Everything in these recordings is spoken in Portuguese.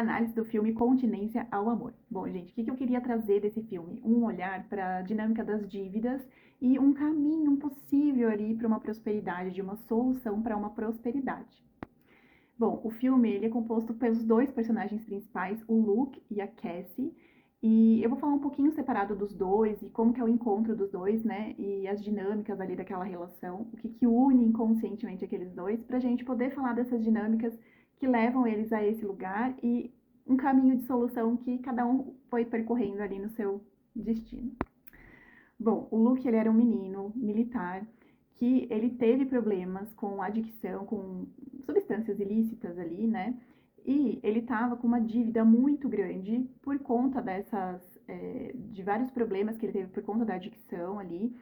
Análise do filme Continência ao Amor. Bom, gente, o que eu queria trazer desse filme? Um olhar para a dinâmica das dívidas e um caminho possível ali para uma prosperidade, de uma solução para uma prosperidade. Bom, o filme ele é composto pelos dois personagens principais, o Luke e a Cassie, e eu vou falar um pouquinho separado dos dois e como que é o encontro dos dois, né? E as dinâmicas ali daquela relação, o que une inconscientemente aqueles dois, para a gente poder falar dessas dinâmicas que levam eles a esse lugar e um caminho de solução que cada um foi percorrendo ali no seu destino. Bom, o Luke ele era um menino militar que ele teve problemas com adicção, com substâncias ilícitas ali, né? E ele estava com uma dívida muito grande por conta de vários problemas que ele teve por conta da adicção ali.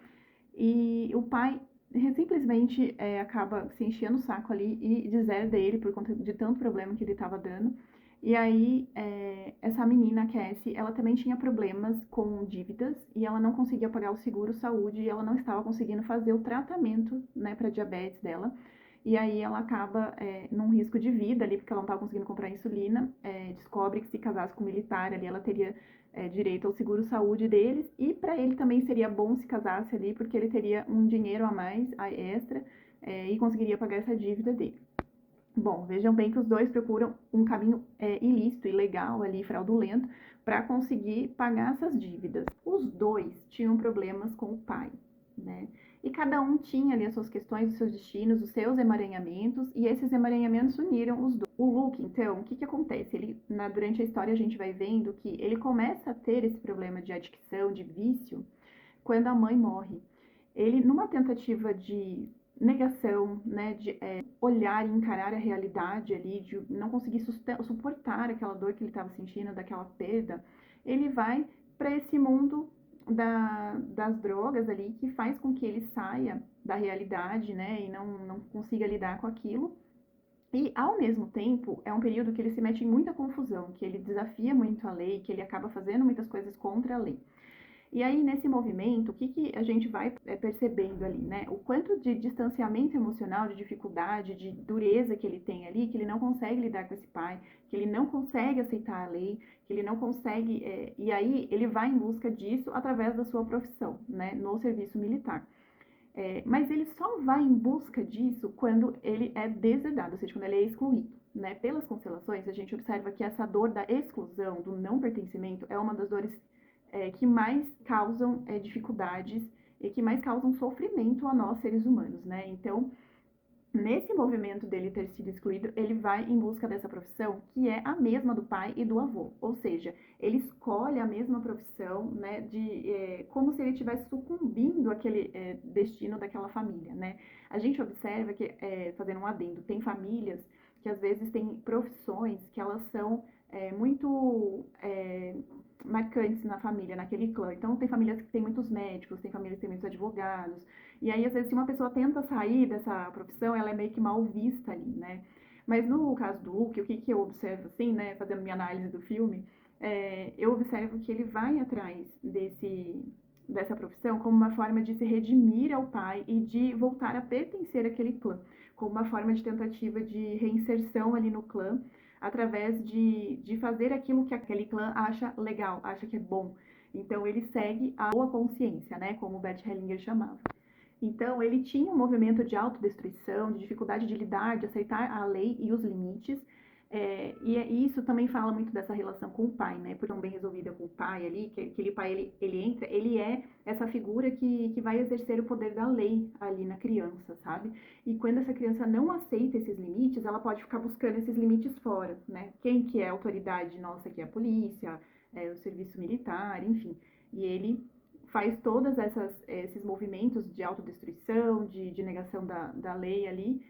E o pai simplesmente acaba se enchendo o saco ali e deserda ele por conta de tanto problema que ele estava dando. E aí, essa menina, Cassie, ela também tinha problemas com dívidas e ela não conseguia pagar o seguro-saúde e ela não estava conseguindo fazer o tratamento, né, para diabetes dela. E aí ela acaba num risco de vida ali, porque ela não estava conseguindo comprar insulina, descobre que se casasse com um militar ali, ela teria direito ao seguro-saúde deles, e para ele também seria bom se casasse ali, porque ele teria um dinheiro a mais, a extra, e conseguiria pagar essa dívida dele. Bom, vejam bem que os dois procuram um caminho ilícito, ilegal ali, fraudulento, para conseguir pagar essas dívidas. Os dois tinham problemas com o pai, né? E cada um tinha ali as suas questões, os seus destinos, os seus emaranhamentos, e esses emaranhamentos uniram os dois. O Luke, então, o que acontece? Durante a história a gente vai vendo que ele começa a ter esse problema de adicção, de vício, quando a mãe morre. Ele, numa tentativa de negação, né, de olhar e encarar a realidade ali, de não conseguir suportar aquela dor que ele estava sentindo, daquela perda, ele vai para esse mundo das drogas ali, que faz com que ele saia da realidade, né, e não consiga lidar com aquilo. E, ao mesmo tempo, é um período que ele se mete em muita confusão, que ele desafia muito a lei, que ele acaba fazendo muitas coisas contra a lei. E aí, nesse movimento, o que a gente vai percebendo ali, né? O quanto de distanciamento emocional, de dificuldade, de dureza que ele tem ali, que ele não consegue lidar com esse pai, que ele não consegue aceitar a lei, que ele não consegue. E aí, ele vai em busca disso através da sua profissão, né? No serviço militar. Mas ele só vai em busca disso quando ele é deserdado, ou seja, quando ele é excluído. Né? Pelas constelações, a gente observa que essa dor da exclusão, do não pertencimento, é uma das dores que mais causam dificuldades e que mais causam sofrimento a nós, seres humanos. Né? Então, nesse movimento dele ter sido excluído, ele vai em busca dessa profissão que é a mesma do pai e do avô. Ou seja, ele escolhe a mesma profissão, né, como se ele estivesse sucumbindo àquele destino daquela família, né? A gente observa que, fazendo um adendo, tem famílias que às vezes têm profissões que elas são muito marcantes na família, naquele clã. Então, tem famílias que têm muitos médicos, tem famílias que têm muitos advogados, e aí, às vezes, se uma pessoa tenta sair dessa profissão, ela é meio que mal vista ali, né? Mas no caso do Luke, o que eu observo, assim, né, fazendo minha análise do filme, eu observo que ele vai atrás dessa profissão como uma forma de se redimir ao pai e de voltar a pertencer àquele clã, como uma forma de tentativa de reinserção ali no clã, através de fazer aquilo que aquele clã acha legal, acha que é bom. Então, ele segue a boa consciência, né, como o Bert Hellinger chamava. Então, ele tinha um movimento de autodestruição, de dificuldade de lidar, de aceitar a lei e os limites. E isso também fala muito dessa relação com o pai, né? Por tão bem resolvida com o pai ali, que aquele pai, ele entra, ele é essa figura que vai exercer o poder da lei ali na criança, sabe? E quando essa criança não aceita esses limites, ela pode ficar buscando esses limites fora, né? Quem que é a autoridade nossa aqui? A polícia, o serviço militar, enfim. E ele faz todos esses movimentos de autodestruição, de negação da lei ali,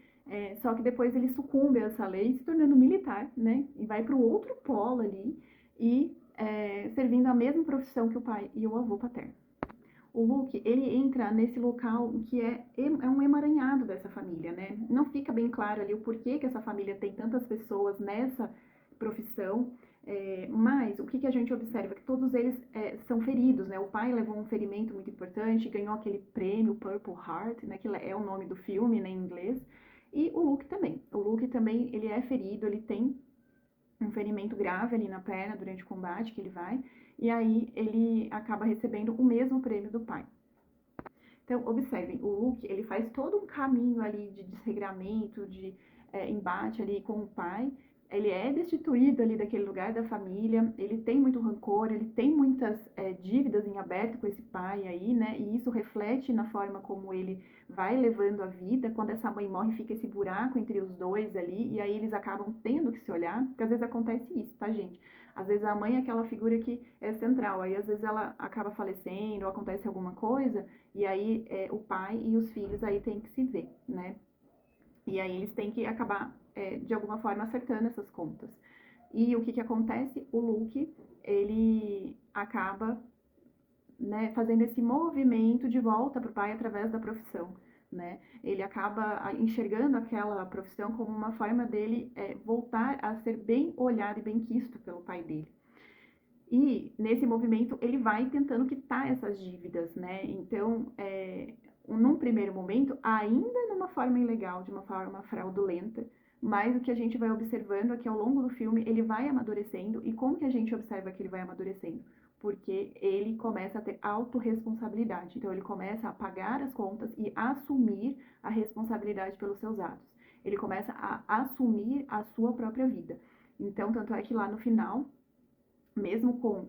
só que depois ele sucumbe a essa lei, se tornando militar, né? E vai para o outro polo ali e servindo a mesma profissão que o pai e o avô paterno. O Luke, ele entra nesse local que é um emaranhado dessa família, né? Não fica bem claro ali o porquê que essa família tem tantas pessoas nessa profissão, mas o que a gente observa? Que todos eles são feridos, né? O pai levou um ferimento muito importante, ganhou aquele prêmio Purple Heart, né? Que é o nome do filme, né, em inglês. E o Luke também. O Luke também, ele é ferido, ele tem um ferimento grave ali na perna durante o combate que ele vai, e aí ele acaba recebendo o mesmo prêmio do pai. Então, observem, o Luke, ele faz todo um caminho ali de desregramento, de embate ali com o pai. Ele é destituído ali daquele lugar da família, ele tem muito rancor, ele tem muitas dívidas em aberto com esse pai aí, né? E isso reflete na forma como ele vai levando a vida. Quando essa mãe morre, fica esse buraco entre os dois ali, e aí eles acabam tendo que se olhar, porque às vezes acontece isso, tá, gente? Às vezes a mãe é aquela figura que é central, aí às vezes ela acaba falecendo, ou acontece alguma coisa, e aí o pai e os filhos aí têm que se ver, né? E aí eles têm que acabar, de alguma forma, acertando essas contas. E o que acontece? O Luke, ele acaba, né, fazendo esse movimento de volta para o pai através da profissão, né? Ele acaba enxergando aquela profissão como uma forma dele voltar a ser bem olhado e bem quisto pelo pai dele. E nesse movimento ele vai tentando quitar essas dívidas, né? Então, num primeiro momento, ainda numa forma ilegal, de uma forma fraudulenta, mas o que a gente vai observando é que ao longo do filme ele vai amadurecendo. E como que a gente observa que ele vai amadurecendo? Porque ele começa a ter autorresponsabilidade. Então ele começa a pagar as contas e assumir a responsabilidade pelos seus atos. Ele começa a assumir a sua própria vida. Então, tanto é que lá no final, mesmo com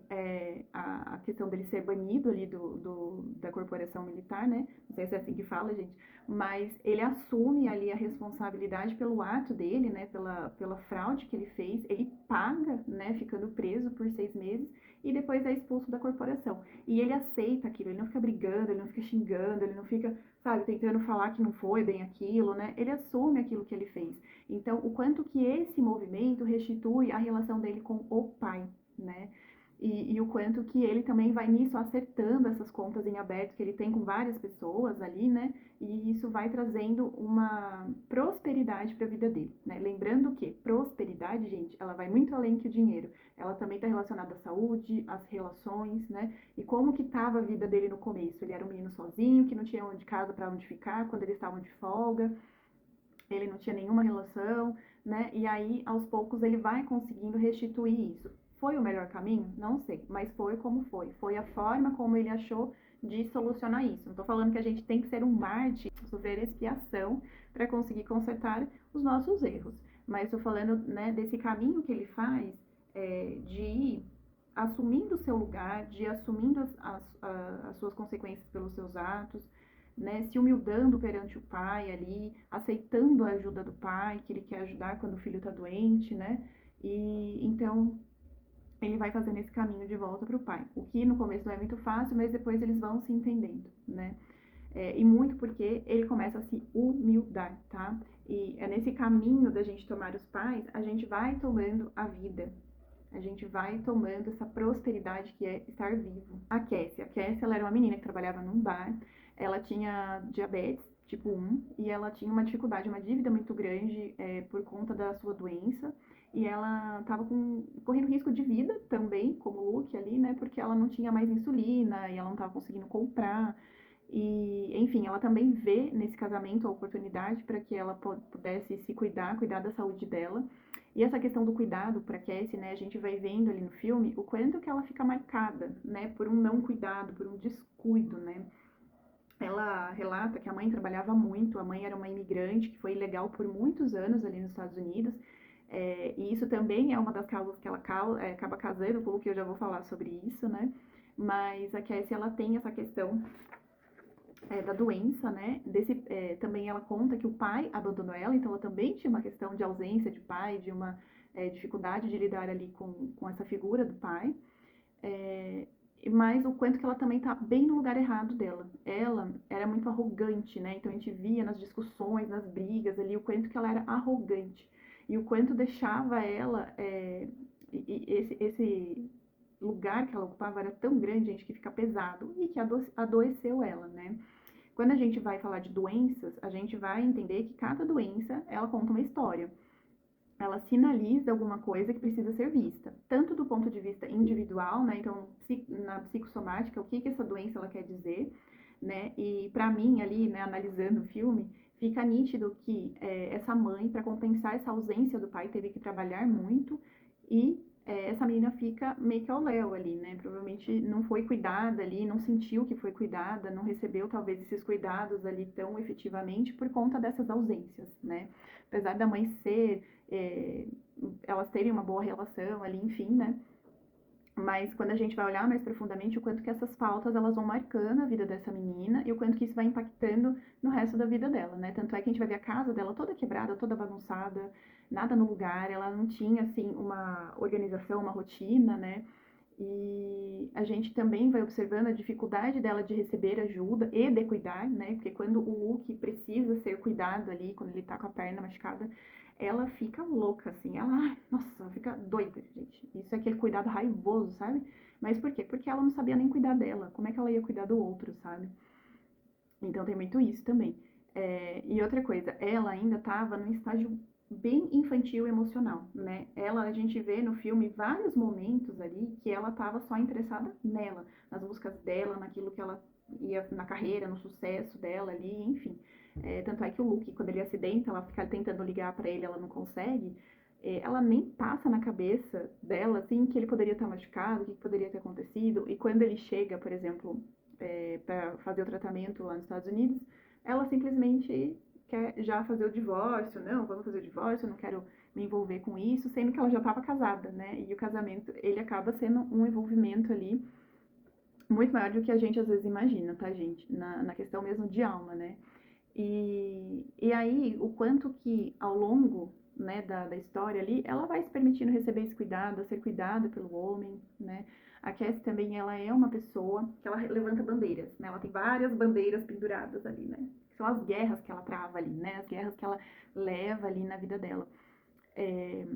a questão dele ser banido ali da corporação militar, né? Não sei se é assim que fala, gente, mas ele assume ali a responsabilidade pelo ato dele, né? Pela fraude que ele fez, ele paga, né? Ficando preso por 6 meses e depois é expulso da corporação. E ele aceita aquilo, ele não fica brigando, ele não fica xingando, ele não fica, sabe, tentando falar que não foi bem aquilo, né? Ele assume aquilo que ele fez. Então, o quanto que esse movimento restitui a relação dele com o pai, né? E o quanto que ele também vai nisso acertando essas contas em aberto que ele tem com várias pessoas ali, né? E isso vai trazendo uma prosperidade para a vida dele, né? Lembrando que prosperidade, gente, ela vai muito além que o dinheiro. Ela também está relacionada à saúde, às relações, né? E como que estava a vida dele no começo? Ele era um menino sozinho, que não tinha onde casa para onde ficar quando eles estavam de folga. Ele não tinha nenhuma relação, né? E aí, aos poucos, ele vai conseguindo restituir isso. Foi o melhor caminho? Não sei, mas foi como foi. Foi a forma como ele achou de solucionar isso. Não estou falando que a gente tem que ser um mártir, sofrer expiação para conseguir consertar os nossos erros, mas estou falando, né, desse caminho que ele faz de ir assumindo o seu lugar, de ir assumindo as suas consequências pelos seus atos, né, se humildando perante o pai ali, aceitando a ajuda do pai, que ele quer ajudar quando o filho está doente, né? E então ele vai fazendo esse caminho de volta para o pai. O que no começo não é muito fácil, mas depois eles vão se entendendo, né? E muito porque ele começa a se humildar, tá? E é nesse caminho da gente tomar os pais, a gente vai tomando a vida. A gente vai tomando essa prosperidade que é estar vivo. A Cassie, ela era uma menina que trabalhava num bar. Ela tinha diabetes tipo 1 e ela tinha uma dificuldade, uma dívida muito grande por conta da sua doença. E ela estava correndo risco de vida também, como o Luke ali, né? Porque ela não tinha mais insulina e ela não estava conseguindo comprar. E, enfim, ela também vê nesse casamento a oportunidade para que ela pudesse se cuidar da saúde dela. E essa questão do cuidado para Cassie, né, a gente vai vendo ali no filme o quanto que ela fica marcada, né, por um não cuidado, por um descuido, né. Ela relata que a mãe trabalhava muito, a mãe era uma imigrante que foi ilegal por muitos anos ali nos Estados Unidos, e isso também é uma das causas que ela acaba casando, pelo que eu já vou falar sobre isso, né. Mas a Cassie, ela tem essa questão da doença, né? Também ela conta que o pai abandonou ela, então ela também tinha uma questão de ausência de pai, de uma dificuldade de lidar ali com essa figura do pai. Mas o quanto que ela também tá bem no lugar errado dela. Ela era muito arrogante, né? Então a gente via nas discussões, nas brigas ali, o quanto que ela era arrogante. E o quanto deixava ela. Esse lugar que ela ocupava era tão grande, gente, que fica pesado e que adoeceu ela, né? Quando a gente vai falar de doenças, a gente vai entender que cada doença, ela conta uma história. Ela sinaliza alguma coisa que precisa ser vista, tanto do ponto de vista individual, né? Então, na psicossomática, o que essa doença ela quer dizer, né? E para mim ali, né, analisando o filme, fica nítido que essa mãe, para compensar essa ausência do pai, teve que trabalhar muito e essa menina fica meio que ao léu ali, né? Provavelmente não foi cuidada ali, não sentiu que foi cuidada, não recebeu talvez esses cuidados ali tão efetivamente por conta dessas ausências, né? Apesar da mãe ser, elas terem uma boa relação ali, enfim, né? Mas quando a gente vai olhar mais profundamente o quanto que essas faltas elas vão marcando a vida dessa menina e o quanto que isso vai impactando no resto da vida dela, né? Tanto é que a gente vai ver a casa dela toda quebrada, toda bagunçada, nada no lugar, ela não tinha assim uma organização, uma rotina, né? E a gente também vai observando a dificuldade dela de receber ajuda e de cuidar, né? Porque quando o Luke precisa ser cuidado ali, quando ele tá com a perna machucada, ela fica louca, assim. Ela, nossa, fica doida, gente. Isso é aquele cuidado raivoso, sabe? Mas por quê? Porque ela não sabia nem cuidar dela. Como é que ela ia cuidar do outro, sabe? Então tem muito isso também. E outra coisa, ela ainda estava num estágio bem infantil emocional, né? Ela, a gente vê no filme vários momentos ali que ela estava só interessada nela, nas buscas dela, naquilo que ela ia na carreira, no sucesso dela ali, enfim. Tanto é que o Luke, quando ele acidenta, ela fica tentando ligar para ele, ela não consegue. Ela nem passa na cabeça dela, assim, que ele poderia estar machucado, o que poderia ter acontecido. E quando ele chega, por exemplo, para fazer o tratamento lá nos Estados Unidos, ela simplesmente quer já fazer o divórcio, não, vamos fazer o divórcio, eu não quero me envolver com isso, sendo que ela já estava casada, né? E o casamento, ele acaba sendo um envolvimento ali muito maior do que a gente às vezes imagina, tá, gente? Na questão mesmo de alma, né? E aí, o quanto que ao longo, né, da história ali, ela vai se permitindo receber esse cuidado, ser cuidada pelo homem, né? A Cassie também, ela é uma pessoa que ela levanta bandeiras, né? Ela tem várias bandeiras penduradas ali, né? São as guerras que ela trava ali, né? As guerras que ela leva ali na vida dela. É,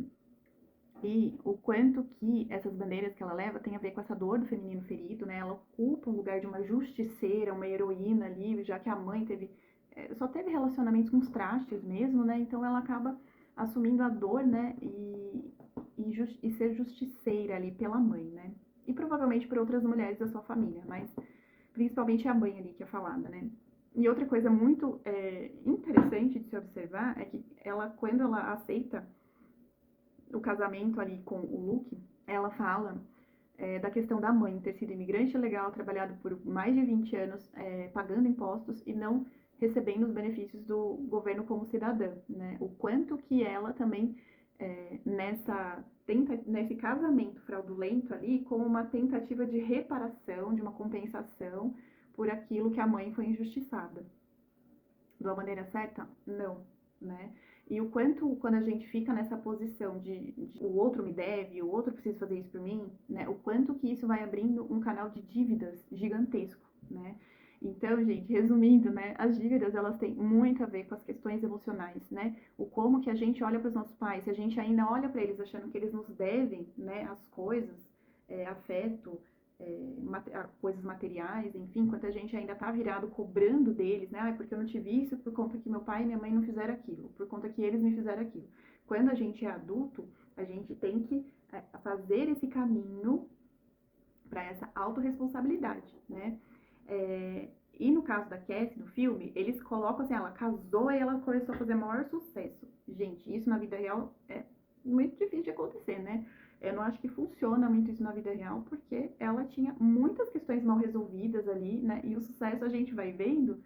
e o quanto que essas bandeiras que ela leva tem a ver com essa dor do feminino ferido, né? Ela ocupa o lugar de uma justiceira, uma heroína ali, já que a mãe teve só teve relacionamentos com os trastes mesmo, né? Então ela acaba assumindo a dor, né? E ser justiceira ali pela mãe, né? E provavelmente por outras mulheres da sua família, mas principalmente a mãe ali que é falada, né? E outra coisa muito interessante de se observar é que ela, quando ela aceita o casamento ali com o Luke, ela fala da questão da mãe ter sido imigrante legal, trabalhado por mais de 20 anos, pagando impostos e não recebendo os benefícios do governo como cidadã, né? O quanto que ela também, nesse casamento fraudulento ali, como uma tentativa de reparação, de uma compensação por aquilo que a mãe foi injustiçada. De uma maneira certa? Não, né? E o quanto, quando a gente fica nessa posição de o outro me deve, o outro precisa fazer isso por mim, né? O quanto que isso vai abrindo um canal de dívidas gigantesco, né? Então, gente, resumindo, né? As dívidas, elas têm muito a ver com as questões emocionais, né? O como que a gente olha para os nossos pais, se a gente ainda olha para eles achando que eles nos devem, né? As coisas, afeto, coisas materiais, enfim, enquanto a gente ainda está virado cobrando deles, né? Ah, porque eu não tive isso por conta que meu pai e minha mãe não fizeram aquilo, por conta que eles me fizeram aquilo. Quando a gente é adulto, a gente tem que fazer esse caminho para essa autorresponsabilidade, né? E no caso da Cassie, no filme, eles colocam assim, ela casou e ela começou a fazer maior sucesso. Gente, isso na vida real é muito difícil de acontecer, né? Eu não acho que funciona muito isso na vida real, porque ela tinha muitas questões mal resolvidas ali, né? E o sucesso a gente vai vendo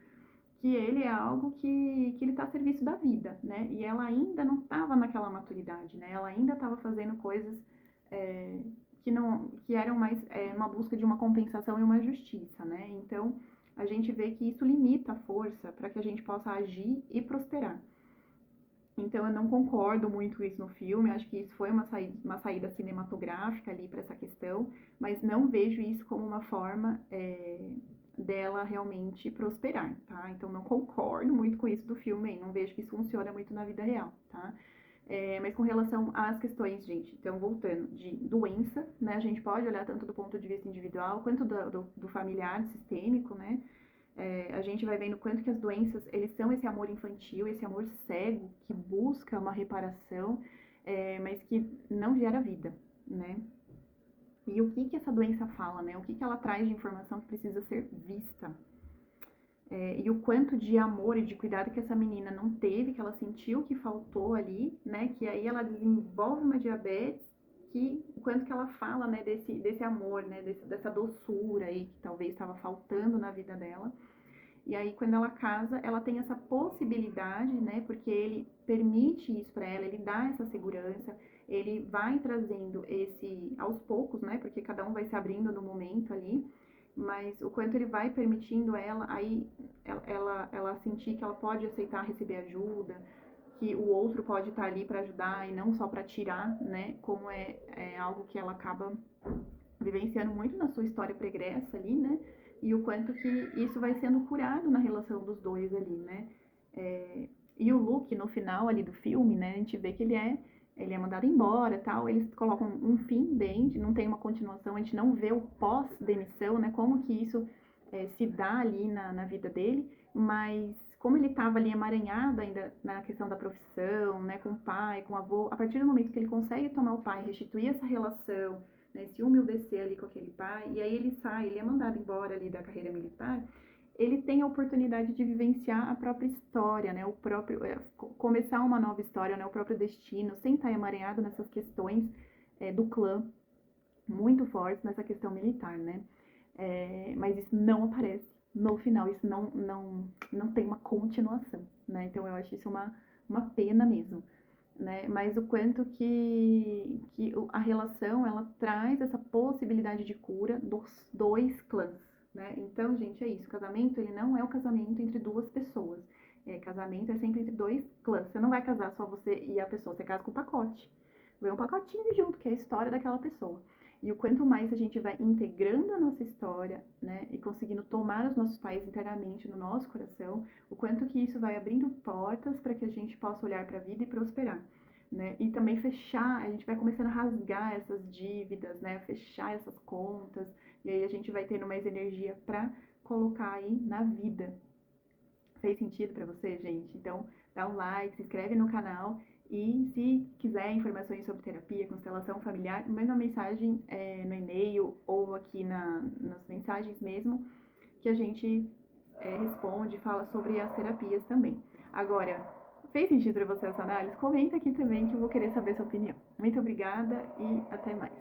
que ele é algo que ele está a serviço da vida, né? E ela ainda não estava naquela maturidade, né? Ela ainda estava fazendo coisas é, que eram mais uma busca de uma compensação e uma justiça, né? Então a gente vê que isso limita a força para que a gente possa agir e prosperar. Então eu não concordo muito com isso no filme, acho que isso foi uma saída cinematográfica ali para essa questão, mas não vejo isso como uma forma dela realmente prosperar, tá? Então não concordo muito com isso do filme, não vejo que isso funciona muito na vida real, tá? Mas com relação às questões, gente, então voltando, de doença, né? A gente pode olhar tanto do ponto de vista individual quanto do familiar, sistêmico, né? A gente vai vendo quanto que as doenças, eles são esse amor infantil, esse amor cego, que busca uma reparação, mas que não gera vida, né? E o que que essa doença fala, né? O que que ela traz de informação que precisa ser vista? E o quanto de amor e de cuidado que essa menina não teve, que ela sentiu que faltou ali, né? Que aí ela desenvolve uma diabetes que o quanto que ela fala, né, desse amor, né, dessa doçura aí que talvez estava faltando na vida dela. E aí, quando ela casa, ela tem essa possibilidade, né? Porque ele permite isso para ela, ele dá essa segurança, ele vai trazendo esse aos poucos, né? Porque cada um vai se abrindo no momento ali, mas o quanto ele vai permitindo ela, aí ela sentir que ela pode aceitar receber ajuda, que o outro pode estar ali para ajudar e não só para tirar, né? Como é algo que ela acaba vivenciando muito na sua história pregressa ali, né? E o quanto que isso vai sendo curado na relação dos dois ali, né? É, e o Luke, no final ali do filme, né? A gente vê que ele é mandado embora tal. Eles colocam um fim bem, não tem uma continuação, a gente não vê o pós-demissão, né? Como que isso se dá ali na vida dele, mas como ele estava ali emaranhado ainda na questão da profissão, né, com o pai, com o avô, a partir do momento que ele consegue tomar o pai, restituir essa relação, né, se umedecer ali com aquele pai, e aí ele sai, ele é mandado embora ali da carreira militar, ele tem a oportunidade de vivenciar a própria história, né, o próprio, começar uma nova história, né, o próprio destino, sem estar emaranhado nessas questões do clã, muito fortes nessa questão militar, né, mas isso não aparece no final, isso não tem uma continuação, né, então eu acho isso uma pena mesmo, né? Mas o quanto que a relação ela traz essa possibilidade de cura dos dois clãs, né? Então, gente, é isso. O casamento ele não é o casamento entre duas pessoas. Casamento é sempre entre dois clãs. Você não vai casar só você e a pessoa, você casa com um pacote. Vem um pacotinho junto, que é a história daquela pessoa. E o quanto mais a gente vai integrando a nossa história, né, e conseguindo tomar os nossos pais internamente no nosso coração, o quanto que isso vai abrindo portas para que a gente possa olhar para a vida e prosperar, né? E também fechar, a gente vai começando a rasgar essas dívidas, né, fechar essas contas, e aí a gente vai tendo mais energia para colocar aí na vida. Fez sentido para você, gente? Então, dá um like, se inscreve no canal e se quiser informações sobre terapia, constelação familiar, manda uma mensagem no e-mail ou aqui nas mensagens mesmo, que a gente responde, fala sobre as terapias também. Agora, fez sentido para você essa análise? Comenta aqui também que eu vou querer saber sua opinião. Muito obrigada e até mais.